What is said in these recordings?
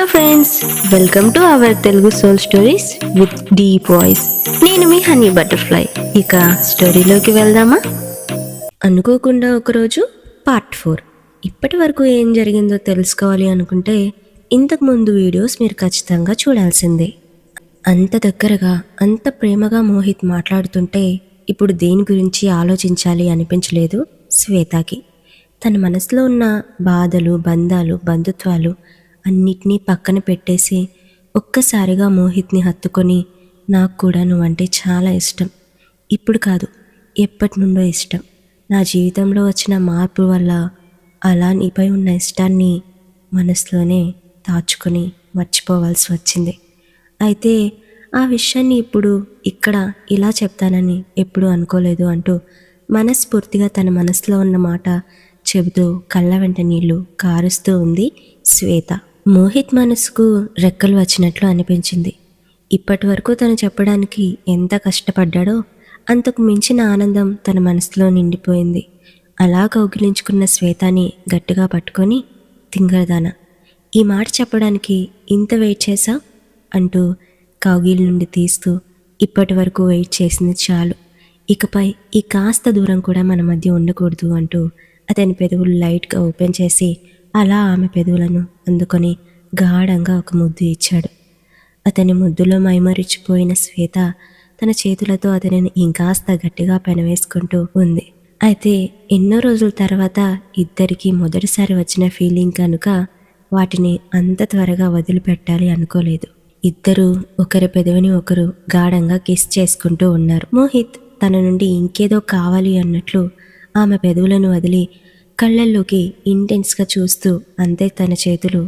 Hello friends, welcome to our Telugu soul stories with deep voice. నేను మీ honey butterfly. ఇక స్టోరీలోకి వెళ్దామా? అనుకోకుండా ఒకరోజు పార్ట్ 4. ఇప్పటి వరకు ఏం జరిగిందో తెలుసుకోవాలి అనుకుంటే ఇంతకు ముందు వీడియోస్ మీరు ఖచ్చితంగా చూడాల్సిందే. అంత దగ్గరగా అంత ప్రేమగా మోహిత్ మాట్లాడుతుంటే ఇప్పుడు దేని గురించి ఆలోచించాలి అనిపించలేదు శ్వేతకి. తన మనసులో ఉన్న బాధలు, బంధాలు, బంధుత్వాలు అన్నిటినీ పక్కన పెట్టేసి ఒక్కసారిగా మోహిత్ని హత్తుకొని, నాకు కూడా నువ్వంటే చాలా ఇష్టం, ఇప్పుడు కాదు ఎప్పటి నుండో ఇష్టం, నా జీవితంలో వచ్చిన మార్పు వల్ల అలా నీపై ఉన్న ఇష్టాన్ని మనసులోనే దాచుకొని మర్చిపోవాల్సి వచ్చింది. అయితే ఆ విషయాన్ని ఇప్పుడు ఇక్కడ ఇలా చెప్తానని ఎప్పుడూ అనుకోలేదు అంటూ మనస్ఫూర్తిగా తన మనసులో ఉన్న మాట చెబుతూ కళ్ళ వెంట నీళ్లు కారుస్తూ ఉంది శ్వేత. మోహిత్ మనసుకు రెక్కలు వచ్చినట్లు అనిపించింది. ఇప్పటి వరకు తను చెప్పడానికి ఎంత కష్టపడ్డాడో అంతకు మించిన ఆనందం తన మనసులో నిండిపోయింది. అలా కౌగిలించుకున్న శ్వేతని గట్టిగా పట్టుకొని, తింగరదానా, ఈ మాట చెప్పడానికి ఇంత వెయిట్ చేసా అంటూ కౌగిలి నుండి తీస్తూ, ఇప్పటి వరకు వెయిట్ చేసింది చాలు, ఇకపై ఈ కాస్త దూరం కూడా మన మధ్య ఉండకూడదు అంటూ అతని పెదవులు లైట్గా ఓపెన్ చేసి అలా ఆమె పెదవులను అందుకొని గాఢంగా ఒక ముద్దు ఇచ్చాడు. అతని ముద్దులో మైమరిచిపోయిన శ్వేత తన చేతులతో అతనిని ఇంకాస్త గట్టిగా పెనవేసుకుంటూ ఉంది. అయితే ఎన్నో రోజుల తర్వాత ఇద్దరికీ మొదటిసారి వచ్చిన ఫీలింగ్ కనుక వాటిని అంత త్వరగా వదిలిపెట్టాలి అనుకోలేదు. ఇద్దరూ ఒకరి పెదవిని ఒకరు గాఢంగా కిస్ చేసుకుంటూ ఉన్నారు. మోహిత్ తన నుండి ఇంకేదో కావాలి అన్నట్లు ఆమె పెదవులను వదిలి కళ్ళల్లోకి ఇంటెన్స్గా చూస్తూ అంతే తన చేతులు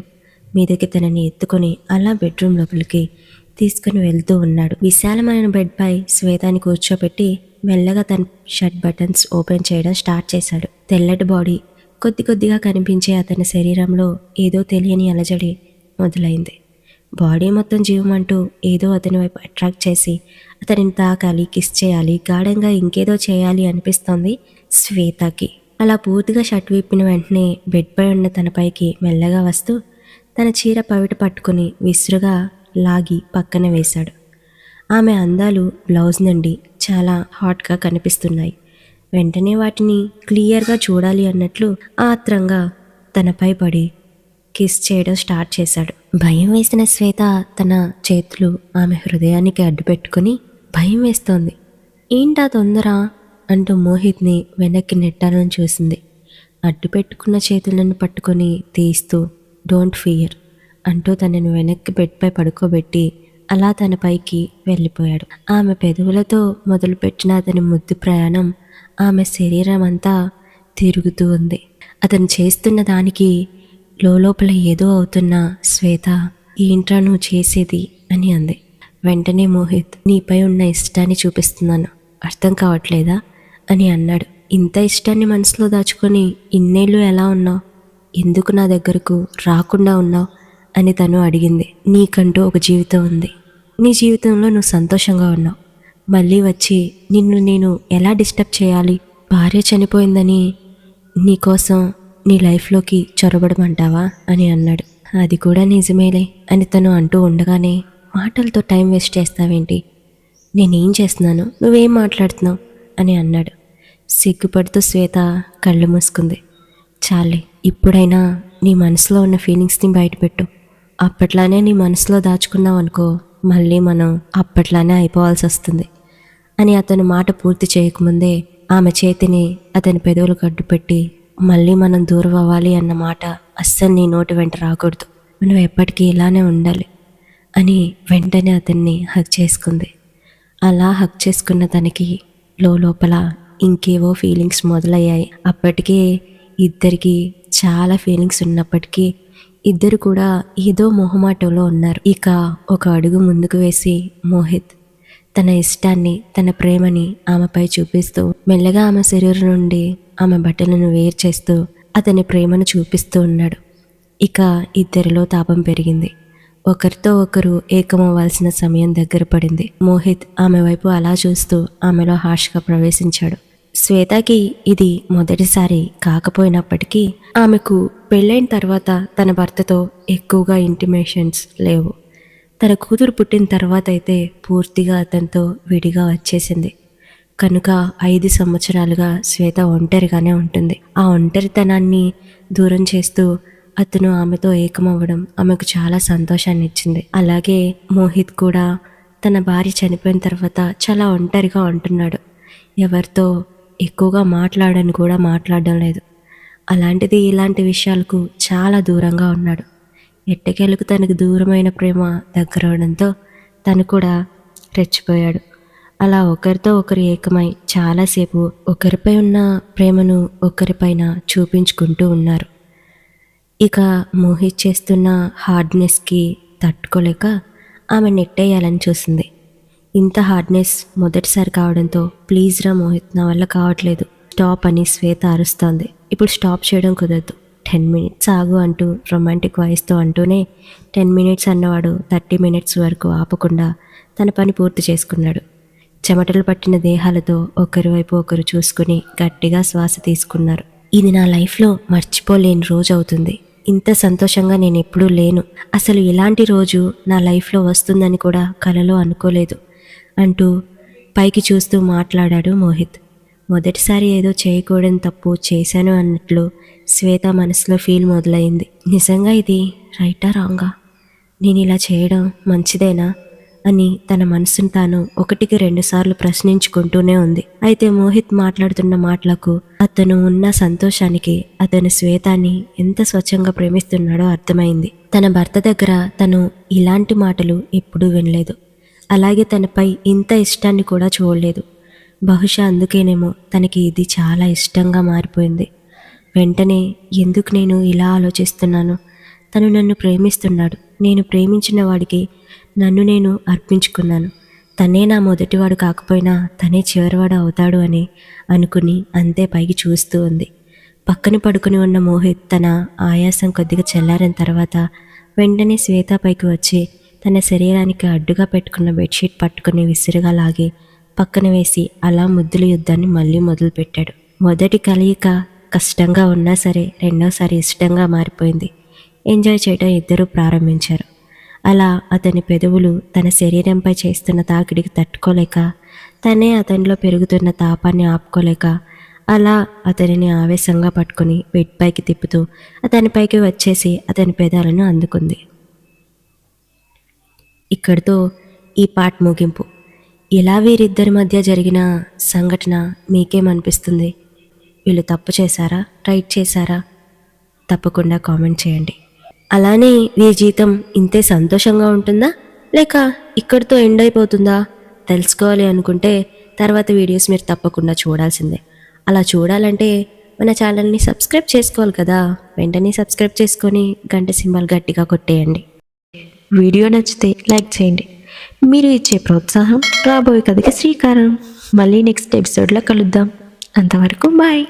మీదకి తనని ఎత్తుకొని అలా బెడ్రూమ్ లోపలికి తీసుకుని వెళ్తూ ఉన్నాడు. విశాలమైన బెడ్పై శ్వేతాని కూర్చోబెట్టి మెల్లగా తన షర్ట్ బటన్స్ ఓపెన్ చేయడం స్టార్ట్ చేశాడు. తెల్లటి బాడీ కొద్ది కొద్దిగా కనిపించే అతని శరీరంలో ఏదో తెలియని అలజడి మొదలైంది. బాడీ మొత్తం జీవమంటూ ఏదో అతని వైపు అట్రాక్ట్ చేసి అతనిని తాకాలి, కిస్ చేయాలి, గాఢంగా ఇంకేదో చేయాలి అనిపిస్తోంది శ్వేతకి. అలా పూర్తిగా షర్ట్ విప్పిన వెంటనే బెడ్పై ఉన్న తనపైకి మెల్లగా వస్తూ తన చీర పవిట పట్టుకుని విసురుగా లాగి పక్కన వేశాడు. ఆమె అందాలు బ్లౌజ్ నుండి చాలా హాట్గా కనిపిస్తున్నాయి. వెంటనే వాటిని క్లియర్గా చూడాలి అన్నట్లు ఆత్రంగా తనపై పడి కిస్ చేయడం స్టార్ట్ చేశాడు. భయం వేసిన శ్వేత తన చేతులు ఆమె హృదయానికి అడ్డుపెట్టుకుని, భయం వేస్తోంది, ఏంటా తొందర అంటూ మోహిత్ని వెనక్కి నెట్టాలని చూసింది. అడ్డు పెట్టుకున్న చేతులను పట్టుకొని తీస్తూ, డోంట్ ఫియర్ అంటూ తనను వెనక్కి బెడ్పై పడుకోబెట్టి అలా తన పైకి వెళ్ళిపోయాడు. ఆమె పెదవులతో మొదలుపెట్టిన అతని ముద్దు ప్రయాణం ఆమె శరీరం అంతా తిరుగుతూ ఉంది. అతను చేస్తున్న దానికి లోపల ఏదో అవుతున్న శ్వేత, ఏంట్రా నువ్వు చేసేది అని అంది. వెంటనే మోహిత్, నీపై ఉన్న ఇష్టాన్ని చూపిస్తున్నాను, అర్థం కావట్లేదా అని అన్నాడు. ఇంత ఇష్టాన్ని మనసులో దాచుకొని ఇన్నేళ్ళు ఎలా ఉన్నావు, ఎందుకు నా దగ్గరకు రాకుండా ఉన్నావు అని తను అడిగింది. నీకంటూ ఒక జీవితం ఉంది, నీ జీవితంలో నువ్వు సంతోషంగా ఉన్నావు, మళ్ళీ వచ్చి నిన్ను నేను ఎలా డిస్టర్బ్ చేయాలి, భార్య చనిపోయిందని నీకోసం నీ లైఫ్లోకి చొరబడమంటావా అని అన్నాడు. అది కూడా నిజమేలే అని తను అంటూ ఉండగానే, మాటలతో టైం వేస్ట్ చేస్తావేంటి, నేనేం చేస్తున్నాను, నువ్వేం మాట్లాడుతున్నావు అని అన్నాడు. సిగ్గుపడుతూ శ్వేత కళ్ళు మూసుకుంది. చాలే, ఇప్పుడైనా నీ మనసులో ఉన్న ఫీలింగ్స్ని బయటపెట్టు, అప్పట్లానే నీ మనసులో దాచుకున్నావు అనుకో, మళ్ళీ మనం అప్పట్లానే అయిపోవాల్సి వస్తుంది అని అతను మాట పూర్తి చేయకముందే ఆమె చేతిని అతని పెదవులకు అడ్డుపెట్టి, మళ్ళీ మనం దూరం అవ్వాలి అన్న మాట అస్సలు నీ నోటి వెంట రాకూడదు, మనం ఎప్పటికీ ఇలానే ఉండాలి అని వెంటనే అతన్ని హగ్ చేసుకుంది. అలా హగ్ చేసుకున్న తనకి లోపల ఇంకేవో ఫీలింగ్స్ మొదలయ్యాయి. అప్పటికే ఇద్దరికి చాలా ఫీలింగ్స్ ఉన్నప్పటికీ ఇద్దరు కూడా ఏదో మొహమాటంలో ఉన్నారు. ఇక ఒక అడుగు ముందుకు వేసి మోహిత్ తన ఇష్టాన్ని, తన ప్రేమని ఆమెపై చూపిస్తూ మెల్లగా ఆమె శరీరం నుండి ఆమె బట్టలను వేరు చేస్తూ అతని ప్రేమను చూపిస్తూ ఉన్నాడు. ఇక ఇద్దరిలో తాపం పెరిగింది. ఒకరితో ఒకరు ఏకమవ్వాల్సిన సమయం దగ్గర పడింది. మోహిత్ ఆమె వైపు అలా చూస్తూ ఆమెలో హార్ష్గా ప్రవేశించాడు. శ్వేతకి ఇది మొదటిసారి కాకపోయినప్పటికీ ఆమెకు పెళ్ళైన తర్వాత తన భర్తతో ఎక్కువగా ఇంటిమేషన్స్ లేవు. తన కూతురు పుట్టిన తర్వాత అయితే పూర్తిగా అతనితో విడిగా వచ్చేసింది. కనుక 5 సంవత్సరాలుగా శ్వేత ఒంటరిగానే ఉంటుంది. ఆ ఒంటరితనాన్ని దూరం చేస్తూ అతను ఆమెతో ఏకమవ్వడం ఆమెకు చాలా సంతోషాన్ని ఇచ్చింది. అలాగే మోహిత్ కూడా తన భార్య చనిపోయిన తర్వాత చాలా ఒంటరిగా ఉంటున్నాడు. ఎవరితో ఎక్కువగా మాట్లాడడం లేదు. అలాంటిది ఇలాంటి విషయాలకు చాలా దూరంగా ఉన్నాడు. ఎట్టకేలకు తనకు దూరమైన ప్రేమ దగ్గరవడంతో తను కూడా రెచ్చిపోయాడు. అలా ఒకరితో ఒకరు ఏకమై చాలాసేపు ఒకరిపై ఉన్న ప్రేమను ఒకరిపైన చూపించుకుంటూ ఉన్నారు. ఇక మోహిత్ చేస్తున్న హార్డ్నెస్కి తట్టుకోలేక ఆమె నెట్టేయాలని చూసింది. ఇంత హార్డ్నెస్ మొదటిసారి కావడంతో ప్లీజ్ రా మోహిత్, నా వల్ల కావట్లేదు, స్టాప్ అని శ్వేత అరుస్తోంది. ఇప్పుడు స్టాప్ చేయడం కుదరదు, 10 మినిట్స్ ఆగు అంటూ రొమాంటిక్ వాయిస్తో అంటూనే 10 మినిట్స్ అన్నవాడు 30 మినిట్స్ వరకు ఆపకుండా తన పని పూర్తి చేసుకున్నాడు. చెమటలు పట్టిన దేహాలతో ఒకరి వైపు ఒకరు చూసుకుని గట్టిగా శ్వాస తీసుకున్నారు. ఇది నా లైఫ్లో మర్చిపోలేని రోజు అవుతుంది. ఇంత సంతోషంగా నేను ఎప్పుడూ లేను. అసలు ఇలాంటి రోజు నా లైఫ్లో వస్తుందని కూడా కలలో అనుకోలేదు అంటూ పైకి చూస్తూ మాట్లాడాడు మోహిత్. మొదటిసారి ఏదో చేయకూడని తప్పు చేశాను అన్నట్లు శ్వేత మనసులో ఫీల్ మొదలైంది. నిజంగా ఇది రైటా రాంగా? నేను ఇలా చేయడం మంచిదేనా అని తన మనసును తాను 1-2 సార్లు ప్రశ్నించుకుంటూనే ఉంది. అయితే మోహిత్ మాట్లాడుతున్న మాటలకు, అతను ఉన్న సంతోషానికి అతను శ్వేతాన్ని ఎంత స్వచ్ఛంగా ప్రేమిస్తున్నాడో అర్థమైంది. తన భర్త దగ్గర తను ఇలాంటి మాటలు ఎప్పుడూ వినలేదు. అలాగే తనపై ఇంత ఇష్టాన్ని కూడా చూడలేదు. బహుశా అందుకేనేమో తనకి ఇది చాలా ఇష్టంగా మారిపోయింది. వెంటనే ఎందుకు నేను ఇలా ఆలోచిస్తున్నాను? తను నన్ను ప్రేమిస్తున్నాడు. నేను ప్రేమించిన వాడికి నన్ను నేను అర్పించుకున్నాను. తనే నా మొదటివాడు కాకపోయినా తనే చివరివాడు అవుతాడు అని అనుకుని అంతే పైకి చూస్తూ ఉంది. పక్కన పడుకుని ఉన్న మోహిత్ తన ఆయాసం కొద్దిగా చల్లారిన తర్వాత వెంటనే శ్వేత పైకి వచ్చి తన శరీరానికి అడ్డుగా పెట్టుకున్న బెడ్షీట్ పట్టుకుని విసిరుగా లాగి పక్కన వేసి అలా ముద్దుల యుద్ధాన్ని మళ్ళీ మొదలుపెట్టాడు. మొదటి కలయిక కష్టంగా ఉన్నా సరే రెండోసారి ఇష్టంగా మారిపోయింది. ఎంజాయ్ చేయడం ఇద్దరూ ప్రారంభించారు. అలా అతని పెదవులు తన శరీరంపై చేస్తున్న తాకిడికి తట్టుకోలేక, తనే అతనిలో పెరుగుతున్న తాపాన్ని ఆపుకోలేక అలా అతనిని ఆవేశంగా పట్టుకుని బెడ్ పైకి తిప్పుతూ అతనిపైకి వచ్చేసి అతని పెదాలను అందుకుంది. ఇక్కడితో ఈ పార్ట్ ముగింపు. ఇలా వీరిద్దరి మధ్య జరిగిన సంఘటన మీకేమనిపిస్తుంది? వీళ్ళు తప్పు చేశారా, రైట్ చేశారా? తప్పకుండా కామెంట్ చేయండి. అలానే వీరి జీవితం ఇంతే సంతోషంగా ఉంటుందా, లేక ఇక్కడితో ఎండ్ అయిపోతుందా తెలుసుకోవాలి అనుకుంటే తర్వాత వీడియోస్ మీరు తప్పకుండా చూడాల్సిందే. అలా చూడాలంటే మన ఛానల్ని సబ్స్క్రైబ్ చేసుకోవాలి కదా. వెంటనే సబ్స్క్రైబ్ చేసుకొని గంట సింబల్ గట్టిగా కొట్టేయండి. వీడియో నచ్చితే లైక్ చేయండి. మీరు ఇచ్చే ప్రోత్సాహం రాబోయే కథకి శ్రీకారం. మళ్ళీ నెక్స్ట్ ఎపిసోడ్లో కలుద్దాం. అంతవరకు బాయ్.